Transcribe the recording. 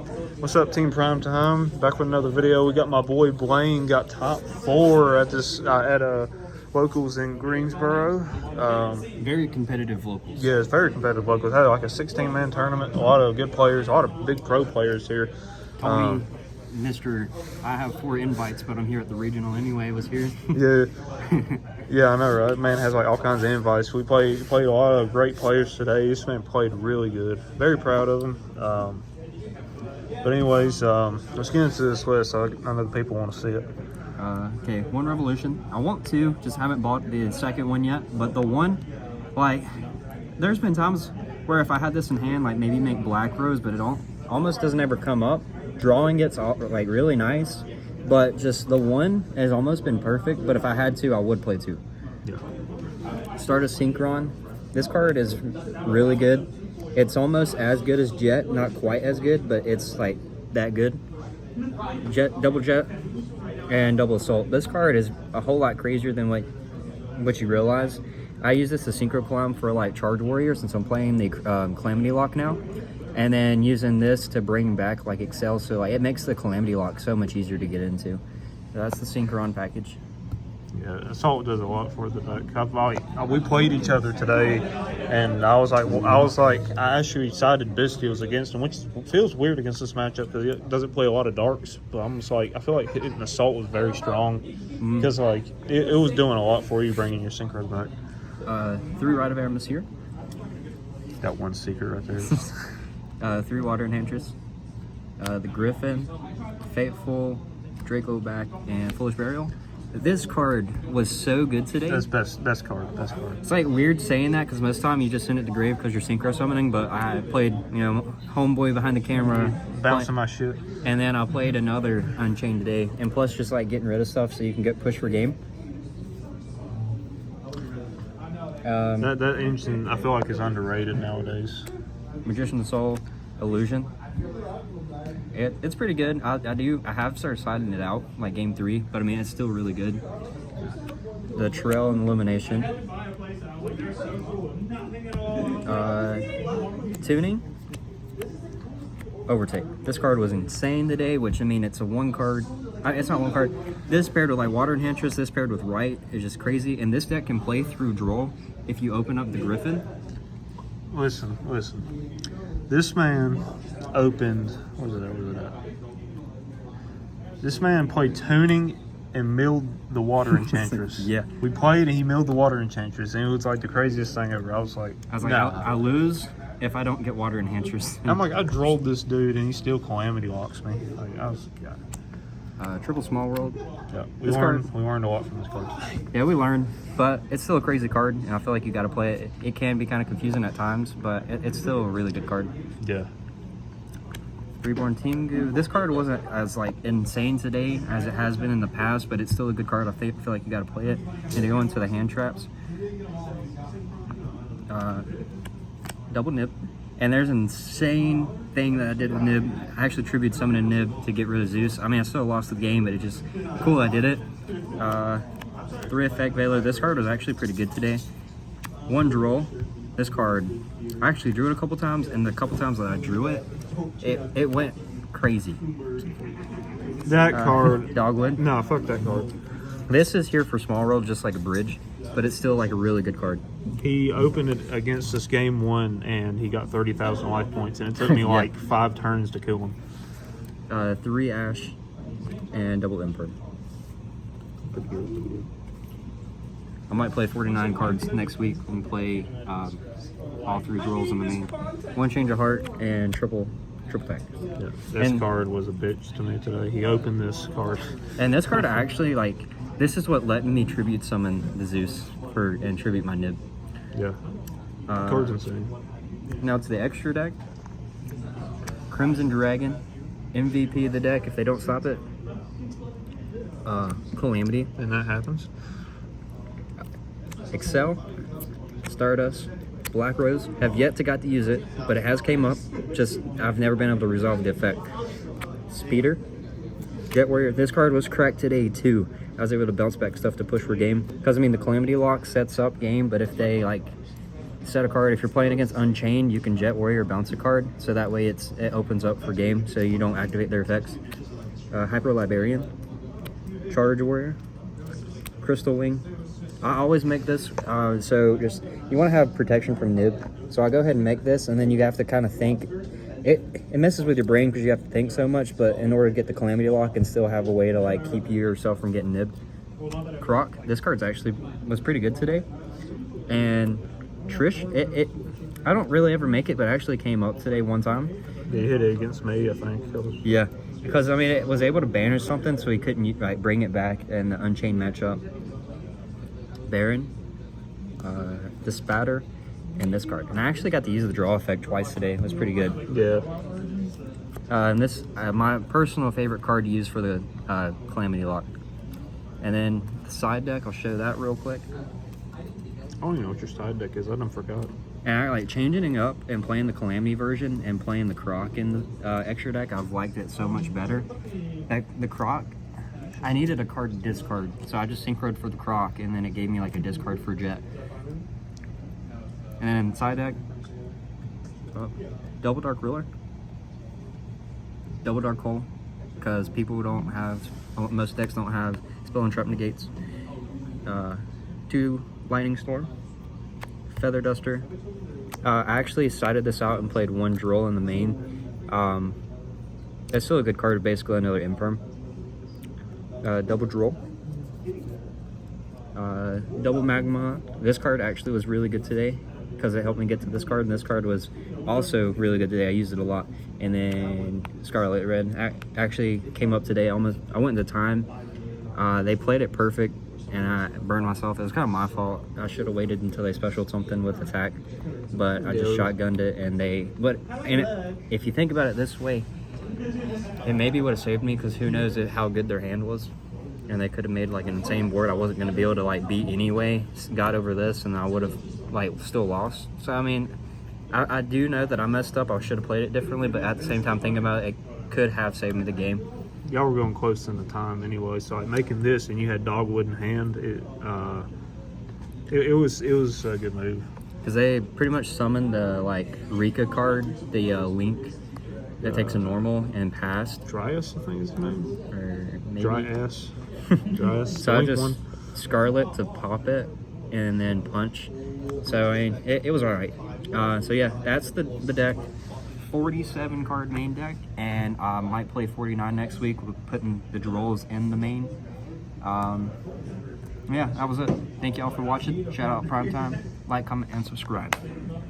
What's up, Team Prime Time? Back with another video. We got my boy Blaine got top 4 at this at locals in Greensboro. Very competitive locals. Yeah, it's very competitive locals. Had like a 16-man tournament. A lot of good players. A lot of big pro players here. Tony, Mr. I have 4 invites, but I'm here at the regional anyway. Was here. Yeah. Yeah, I know, right? Man has like all kinds of invites. We played a lot of great players today. This man played really good. Very proud of him. But anyways, let's get into this list. I know the people want to see it. Okay, 1 Revolution. I want to, just haven't bought the second one yet. But the one, like, there's been times where if I had this in hand, like maybe make Black Rose, but it almost doesn't ever come up. Drawing gets like really nice. But just the one has almost been perfect, but if I had to, I would play 2. Yeah. Start a Synchron. This card is really good. It's almost as good as Jet, not quite as good, but it's like that good. Double Jet, and Double Assault. This card is a whole lot crazier than what you realize. I use this as Synchro Climb for like Charge Warrior since I'm playing the Calamity Lock now. And then using this to bring back like Excel, so like it makes the Calamity Lock so much easier to get into. So that's the Synchron package. Yeah, Assault does a lot for the deck. We played each other today, and I was like, I actually sided Bistials against him, which feels weird against this matchup because it doesn't play a lot of darks. But I'm just like, I feel like hitting Assault was very strong because like it was doing a lot for you bringing your synchros back. 3 Rite of Aramis here. Got 1 secret right there. 3 Water Enchantress. The Griffin, Fateful, Draco back, and Foolish Burial. This card was so good today. That's best card. It's like weird saying that because most of the time you just send it to grave because you're synchro summoning, but I played, homeboy behind the camera. Bouncing my shit. And then I played another Unchained today. And plus just like getting rid of stuff so you can get push for game. That engine, I feel like, is underrated nowadays. Magician's Soul, Illusion. It's pretty good. I have started sliding it out like game 3, but I mean it's still really good. The Trail and Illumination. Tuning. Overtake. This card was insane today, which I mean it's a 1 card. It's not 1 card. This paired with like Water Enchantress, this paired with Right is just crazy. And this deck can play through draw if you open up the Griffin. Listen. This man opened, where's it at? This man played Tuning and milled the Water Enchantress. Yeah. We played and he milled the Water Enchantress, and it was like the craziest thing ever. I was like, nah. I lose if I don't get Water Enchantress. I'm like, I drilled this dude and he still Calamity Locks me. Like, I was, Triple Small World. Yeah, we learned a lot from this card. Yeah, we learned, but it's still a crazy card, and I feel like you got to play it. It can be kind of confusing at times, but it's still a really good card. Yeah. Reborn Tengu. This card wasn't as like insane today as it has been in the past, but it's still a good card. I feel like you got to play it and to go into the hand traps. Double Nib. And there's an insane thing that I did with Nib. I actually tribute summoned Nib to get rid of Zeus. I mean, I still lost the game, but it just cool I did it. 3 Effect Veiler. This card was actually pretty good today. 1 Droll. This card, I actually drew it a couple times, and the couple times that I drew it, it went crazy. That card. Dogwood. No, fuck that card. This is here for Small World, just like a bridge, but it's still like a really good card. He opened it against us game 1, and he got 30,000 life points, and it took me like 5 turns to kill him. 3 Ash and double Emperor. I might play 49 cards next week and play all 3 rolls in the main. 1 Change of Heart and triple pack. Yeah, this card was a bitch to me today. He opened this card. And this card actually, like, this is what let me tribute summon the Zeus and tribute my Nib. Yeah. Card's insane. Now to the extra deck. Crimson Dragon, MVP of the deck if they don't stop it. Calamity. And that happens. Excel, Stardust, Black Rose. Have yet to got to use it, but it has came up. Just I've never been able to resolve the effect. Speeder, Jet Warrior. This card was cracked today too. I was able to bounce back stuff to push for game. Because I mean the Calamity Lock sets up game, but if they like set a card. If you're playing against Unchained, you can Jet Warrior bounce a card, so that way it opens up for game, so you don't activate their effects. Hyper Librarian, Charge Warrior, Crystal Wing. I always make this, so just, you want to have protection from Nib. So I go ahead and make this, and then you have to kind of think. It messes with your brain because you have to think so much, but in order to get the Calamity Lock and still have a way to like keep yourself from getting nibbed. Croc, this card's actually was pretty good today. And Trish, I don't really ever make it, but it actually came up today one time. He hit it against me, I think. Yeah, because I mean it was able to banish something, so he couldn't like bring it back in the Unchained matchup. Baron, the Spatter, and this card. And I actually got to use the draw effect twice today. It was pretty good. Yeah. And this, my personal favorite card to use for the Calamity Lock. And then the side deck, I'll show that real quick. I don't even know what your side deck is. I done forgot. And I like changing it up and playing the Calamity version and playing the Croc in the extra deck. I've liked it so much better. The Croc, I needed a card to discard, so I just synchroned for the Croc, and then it gave me like a discard for Jet. And then side deck, Double Dark Ruler, Double Dark Hole, because people don't have, most decks don't have Spell and Trap Negates. 2 Lightning Storm, Feather Duster. I actually sided this out and played 1 Droll in the main. It's still a good card, basically another Imperm. Double Droll. Double Magma. This card actually was really good today because it helped me get to this card, and this card was also really good today. I used it a lot. And then Scarlet Red actually came up today. I went into time. They played it perfect, and I burned myself. It was kind of my fault. I should have waited until they specialed something with attack, but I just shotgunned it, and if you think about it this way, it maybe would have saved me, because who knows how good their hand was, and they could have made like an insane board I wasn't going to be able to like beat anyway. Got over this, and I would have like still lost. So I mean, I do know that I messed up. I should have played it differently, but at the same time, thinking about it, it could have saved me the game. Y'all were going close in the time anyway, so like making this and you had Dogwood in hand, it was a good move. Because they pretty much summoned the like Rika card, the Link that takes a normal and passed. Dryas, I think is his name. Or maybe. Dryas. Dryas. So I just Scarlet to pop it and then punch. So I mean, it was alright. So yeah, that's the deck. 47 card main deck, and I might play 49 next week with putting the Drolls in the main. Yeah, that was it. Thank y'all for watching. Shout out Primetime. Like, comment, and subscribe.